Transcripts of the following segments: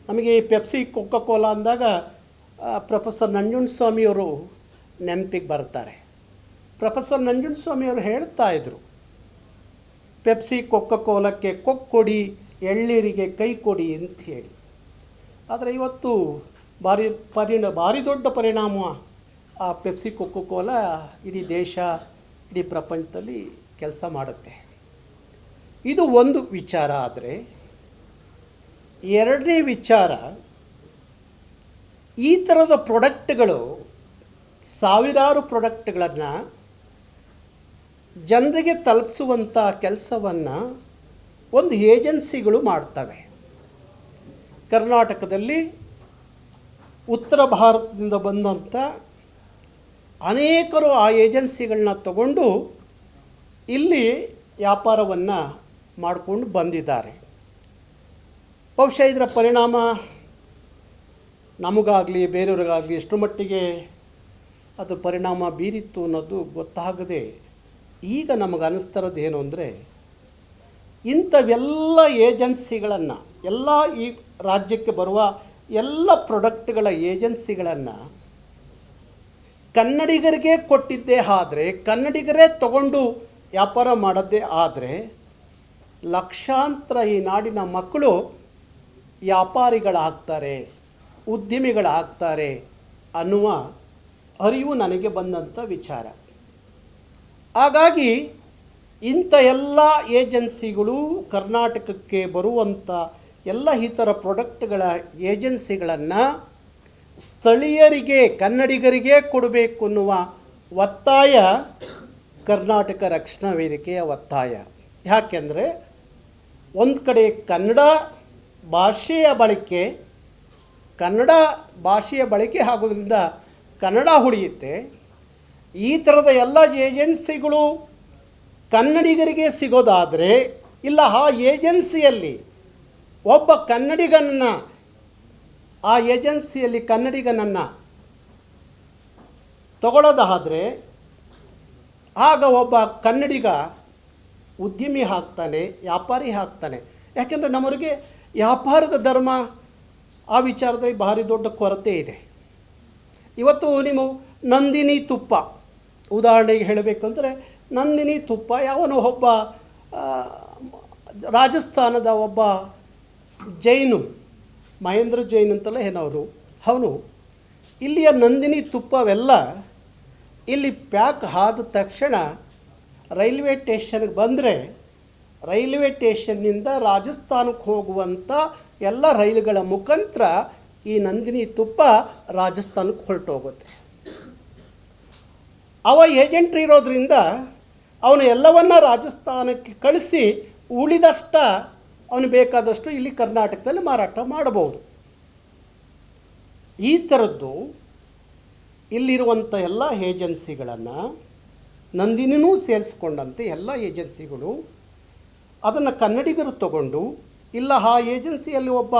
ನಮಗೆ ಈ Pepsi Coca Cola ಅಂದಾಗ ಪ್ರೊಫೆಸರ್ ನಂಜುಂಡಸ್ವಾಮಿಯವರು ನೆನಪಿಗೆ ಬರ್ತಾರೆ. ಪ್ರೊಫೆಸರ್ ನಂಜುಂಡಸ್ವಾಮಿಯವರು ಹೇಳ್ತಾ ಇದ್ದರು, ಪೆಪ್ಸಿ ಕೊಕ್ಕೋ ಕೋಲಕ್ಕೆ ಕೊಡಿ, ಎಳ್ನೀರಿಗೆ ಕೈ ಕೊಡಿ ಅಂತ ಹೇಳಿ. ಆದರೆ ಇವತ್ತು ಭಾರಿ ದೊಡ್ಡ ಪರಿಣಾಮ ಆ ಪೆಪ್ಸಿ ಕೊಕ್ಕೋ ಕೋಲಾ ಇಡೀ ದೇಶ, ಇಡೀ ಪ್ರಪಂಚದಲ್ಲಿ ಕೆಲಸ ಮಾಡುತ್ತೆ. ಇದು ಒಂದು ವಿಚಾರ. ಆದರೆ ಎರಡನೇ ವಿಚಾರ, ಈ ಥರದ ಪ್ರಾಡಕ್ಟ್ಗಳು, ಸಾವಿರಾರು ಪ್ರಾಡಕ್ಟ್ಗಳನ್ನು ಜನರಿಗೆ ತಲುಪಿಸುವಂಥ ಕೆಲಸವನ್ನು ಒಂದು ಏಜೆನ್ಸಿಗಳು ಮಾಡ್ತವೆ. ಕರ್ನಾಟಕದಲ್ಲಿ ಉತ್ತರ ಭಾರತದಿಂದ ಬಂದಂಥ ಅನೇಕರು ಆ ಏಜೆನ್ಸಿಗಳನ್ನ ತಗೊಂಡು ಇಲ್ಲಿ ವ್ಯಾಪಾರವನ್ನು ಮಾಡಿಕೊಂಡು ಬಂದಿದ್ದಾರೆ. ಬಹುಶಃ ಇದರ ಪರಿಣಾಮ ನಮಗಾಗಲಿ ಬೇರೆಯವ್ರಿಗಾಗಲಿ ಎಷ್ಟು ಮಟ್ಟಿಗೆ ಅದು ಪರಿಣಾಮ ಬೀರಿತ್ತು ಅನ್ನೋದು ಗೊತ್ತಾಗದೆ ಈಗ ನಮಗೆ ಅನ್ನಿಸ್ತಿರೋದು ಏನು ಅಂದರೆ, ಇಂಥವೆಲ್ಲ ಏಜೆನ್ಸಿಗಳನ್ನು, ಎಲ್ಲ ಈ ರಾಜ್ಯಕ್ಕೆ ಬರುವ ಎಲ್ಲ ಪ್ರಾಡಕ್ಟ್ಗಳ ಏಜೆನ್ಸಿಗಳನ್ನು ಕನ್ನಡಿಗರಿಗೆ ಕೊಟ್ಟಿದ್ದೇ ಆದರೆ, ಕನ್ನಡಿಗರೇ ತಗೊಂಡು ವ್ಯಾಪಾರ ಮಾಡೋದೇ ಆದರೆ ಲಕ್ಷಾಂತರ ಈ ನಾಡಿನ ಮಕ್ಕಳು ವ್ಯಾಪಾರಿಗಳಾಗ್ತಾರೆ, ಉದ್ಯಮಿಗಳಾಗ್ತಾರೆ ಅನ್ನುವ ಅರಿವು ನನಗೆ ಬಂದಂಥ ವಿಚಾರ. ಹಾಗಾಗಿ ಇಂಥ ಎಲ್ಲ ಏಜೆನ್ಸಿಗಳು ಕರ್ನಾಟಕಕ್ಕೆ ಬರುವಂಥ ಎಲ್ಲ ಈ ಥರ ಪ್ರಾಡಕ್ಟ್ಗಳ ಏಜೆನ್ಸಿಗಳನ್ನು ಸ್ಥಳೀಯರಿಗೆ, ಕನ್ನಡಿಗರಿಗೆ ಕೊಡಬೇಕು ಅನ್ನುವ ಒತ್ತಾಯ ಕರ್ನಾಟಕ ರಕ್ಷಣಾ ವೇದಿಕೆಯ ಒತ್ತಾಯ. ಯಾಕೆಂದರೆ ಒಂದು ಕಡೆ ಕನ್ನಡ ಭಾಷೆಯ ಬಳಕೆ ಆಗೋದ್ರಿಂದ ಕನ್ನಡ ಉಳಿಯುತ್ತೆ. ಈ ಥರದ ಎಲ್ಲ ಏಜೆನ್ಸಿಗಳು ಕನ್ನಡಿಗರಿಗೆ ಸಿಗೋದಾದರೆ, ಇಲ್ಲ ಆ ಏಜೆನ್ಸಿಯಲ್ಲಿ ಒಬ್ಬ ಕನ್ನಡಿಗನನ್ನು, ಆ ಏಜೆನ್ಸಿಯಲ್ಲಿ ಕನ್ನಡಿಗನನ್ನು ತಗೊಳ್ಳೋದಾದರೆ ಆಗ ಒಬ್ಬ ಕನ್ನಡಿಗ ಉದ್ಯಮಿ ಆಗ್ತಾನೆ, ವ್ಯಾಪಾರಿ ಆಗ್ತಾನೆ. ಯಾಕೆಂದರೆ ನಮ್ಮವರಿಗೆ ವ್ಯಾಪಾರದ ಧರ್ಮ ಆ ವಿಚಾರದಲ್ಲಿ ಭಾರಿ ದೊಡ್ಡ ಕೊರತೆ ಇದೆ. ಇವತ್ತು ನೀವು ನಂದಿನಿ ತುಪ್ಪ ಉದಾಹರಣೆಗೆ ಹೇಳಬೇಕಂದ್ರೆ, ನಂದಿನಿ ತುಪ್ಪ ಯಾವನೋ ಒಬ್ಬ ರಾಜಸ್ಥಾನದ ಒಬ್ಬ ಜೈನು, ಮಹೇಂದ್ರ ಜೈನ್ ಅಂತಲೇ ಏನವರು, ಅವನು ಇಲ್ಲಿಯ ನಂದಿನಿ ತುಪ್ಪವೆಲ್ಲ ಇಲ್ಲಿ ಪ್ಯಾಕ್ ಆದ ತಕ್ಷಣ ರೈಲ್ವೆ ಸ್ಟೇಷನ್ಗೆ ಬಂದರೆ, ರೈಲ್ವೆ ಸ್ಟೇಷನ್ನಿಂದ ರಾಜಸ್ಥಾನಕ್ಕೆ ಹೋಗುವಂಥ ಎಲ್ಲ ರೈಲುಗಳ ಮುಖಾಂತರ ಈ ನಂದಿನಿ ತುಪ್ಪ ರಾಜಸ್ಥಾನಕ್ಕೆ ಹೊರಟೋಗುತ್ತೆ. ಅವ ಏಜೆಂಟ್ ಇರೋದ್ರಿಂದ ಅವನು ಎಲ್ಲವನ್ನ ರಾಜಸ್ಥಾನಕ್ಕೆ ಕಳಿಸಿ ಉಳಿದಷ್ಟ ಅವನು ಬೇಕಾದಷ್ಟು ಇಲ್ಲಿ ಕರ್ನಾಟಕದಲ್ಲಿ ಮಾರಾಟ ಮಾಡಬಹುದು. ಈ ಥರದ್ದು ಇಲ್ಲಿರುವಂಥ ಎಲ್ಲ ಏಜೆನ್ಸಿಗಳನ್ನು, ನಂದಿನಿನೂ ಸೇರಿಸ್ಕೊಂಡಂತೆ ಎಲ್ಲ ಏಜೆನ್ಸಿಗಳು ಅದನ್ನು ಕನ್ನಡಿಗರು ತಗೊಂಡು, ಇಲ್ಲ ಆ ಏಜೆನ್ಸಿಯಲ್ಲಿ ಒಬ್ಬ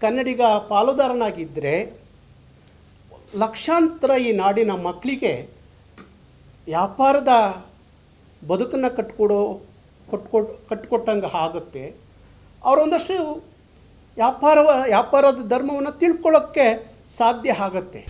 ಕನ್ನಡಿಗ ಪಾಲುದಾರನಾಗಿದ್ದರೆ ಲಕ್ಷಾಂತರ ಈ ನಾಡಿನ ಮಕ್ಕಳಿಗೆ ವ್ಯಾಪಾರದ ಬದುಕನ್ನು ಕಟ್ಕೊಟ್ಟಂಗೆ ಆಗುತ್ತೆ. ಅವರೊಂದಷ್ಟು ವ್ಯಾಪಾರದ ಧರ್ಮವನ್ನು ತಿಳ್ಕೊಳ್ಳೋಕ್ಕೆ ಸಾಧ್ಯ ಆಗುತ್ತೆ.